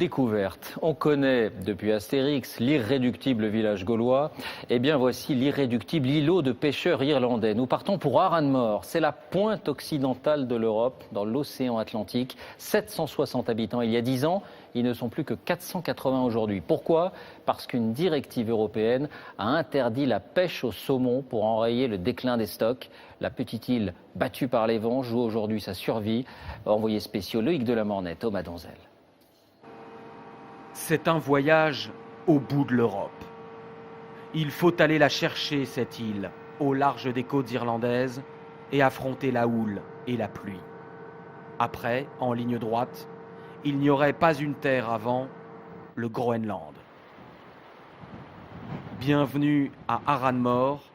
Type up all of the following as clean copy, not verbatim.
Découverte. On connaît depuis Astérix l'irréductible village gaulois. Eh bien voici l'irréductible îlot de pêcheurs irlandais. Nous partons pour Aranmore. C'est la pointe occidentale de l'Europe, dans l'océan Atlantique. 760 habitants il y a 10 ans. Ils ne sont plus que 480 aujourd'hui. Pourquoi ? Parce qu'une directive européenne a interdit la pêche au saumon pour enrayer le déclin des stocks. La petite île, battue par les vents, joue aujourd'hui sa survie. Envoyé spéciaux Loïc Delamornay, Thomas Donzel. C'est un voyage au bout de l'Europe. Il faut aller la chercher, cette île, au large des côtes irlandaises, et affronter la houle et la pluie. Après, en ligne droite, il n'y aurait pas une terre avant, le Groenland. Bienvenue à Aranmore,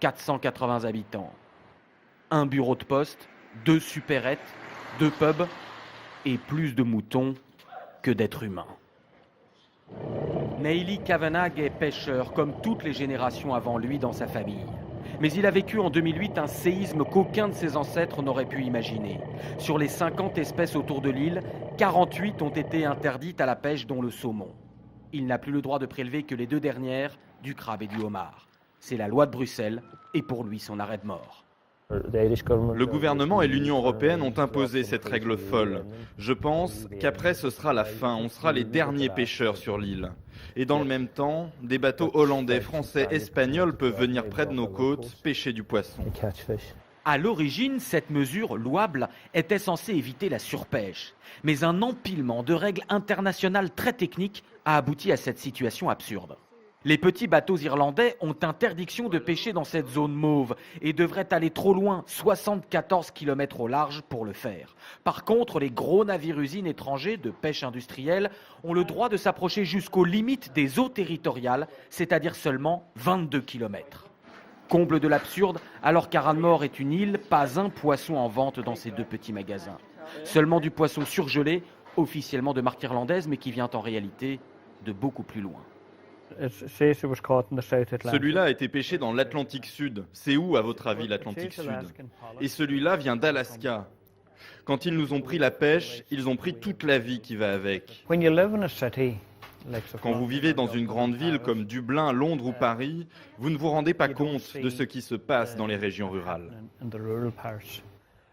480 habitants. Un bureau de poste, 2 supérettes, 2 pubs et plus de moutons que d'êtres humains. Neili Kavanagh est pêcheur, comme toutes les générations avant lui dans sa famille. Mais il a vécu en 2008 un séisme qu'aucun de ses ancêtres n'aurait pu imaginer. Sur les 50 espèces autour de l'île, 48 ont été interdites à la pêche, dont le saumon. Il n'a plus le droit de prélever que les 2 dernières, du crabe et du homard. C'est la loi de Bruxelles et pour lui son arrêt de mort. Le gouvernement et l'Union européenne ont imposé cette règle folle. Je pense qu'après ce sera la fin, on sera les derniers pêcheurs sur l'île. Et dans le même temps, des bateaux hollandais, français, espagnols peuvent venir près de nos côtes pêcher du poisson. À l'origine, cette mesure louable était censée éviter la surpêche. Mais un empilement de règles internationales très techniques a abouti à cette situation absurde. Les petits bateaux irlandais ont interdiction de pêcher dans cette zone mauve et devraient aller trop loin, 74 km au large, pour le faire. Par contre, les gros navires-usines étrangers de pêche industrielle ont le droit de s'approcher jusqu'aux limites des eaux territoriales, c'est-à-dire seulement 22 km. Comble de l'absurde, alors qu'Aranmore est une île, pas un poisson en vente dans ces 2 petits magasins. Seulement du poisson surgelé, officiellement de marque irlandaise, mais qui vient en réalité de beaucoup plus loin. Celui-là a été pêché dans l'Atlantique Sud. C'est où, à votre avis, l'Atlantique Sud? Et celui-là vient d'Alaska. Quand ils nous ont pris la pêche, ils ont pris toute la vie qui va avec. Quand vous vivez dans une grande ville comme Dublin, Londres ou Paris, vous ne vous rendez pas compte de ce qui se passe dans les régions rurales.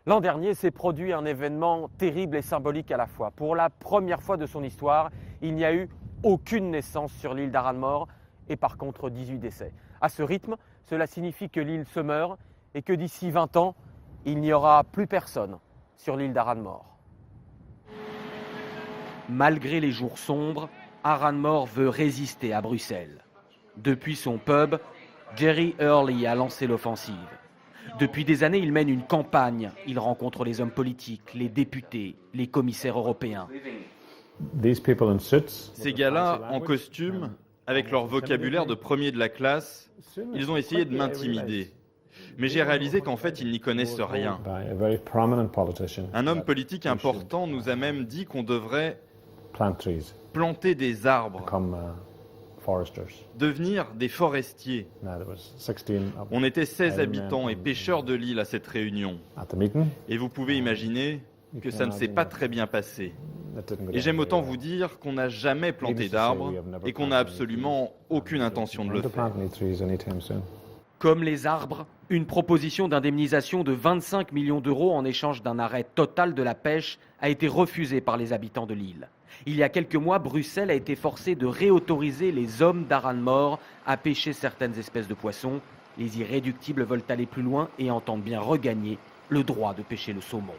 L'an dernier s'est produit un événement terrible et symbolique à la fois. Pour la première fois de son histoire, il n'y a eu aucune naissance sur l'île d'Aranmore et par contre 18 décès. À ce rythme, cela signifie que l'île se meurt et que d'ici 20 ans, il n'y aura plus personne sur l'île d'Aranmore. Malgré les jours sombres, Aranmore veut résister à Bruxelles. Depuis son pub, Jerry Hurley a lancé l'offensive. Depuis des années, il mène une campagne. Il rencontre les hommes politiques, les députés, les commissaires européens. Ces gars-là, en costume, avec leur vocabulaire de premier de la classe, ils ont essayé de m'intimider. Mais j'ai réalisé qu'en fait, ils n'y connaissent rien. Un homme politique important nous a même dit qu'on devrait planter des arbres, devenir des forestiers. On était 16 habitants et pêcheurs de l'île à cette réunion. Et vous pouvez imaginer que ça ne s'est pas très bien passé. Et j'aime autant vous dire qu'on n'a jamais planté d'arbres et qu'on n'a absolument aucune intention de le faire. Comme les arbres, une proposition d'indemnisation de 25 millions d'euros en échange d'un arrêt total de la pêche a été refusée par les habitants de l'île. Il y a quelques mois, Bruxelles a été forcée de réautoriser les hommes d'Aranmore à pêcher certaines espèces de poissons. Les irréductibles veulent aller plus loin et entendent bien regagner le droit de pêcher le saumon.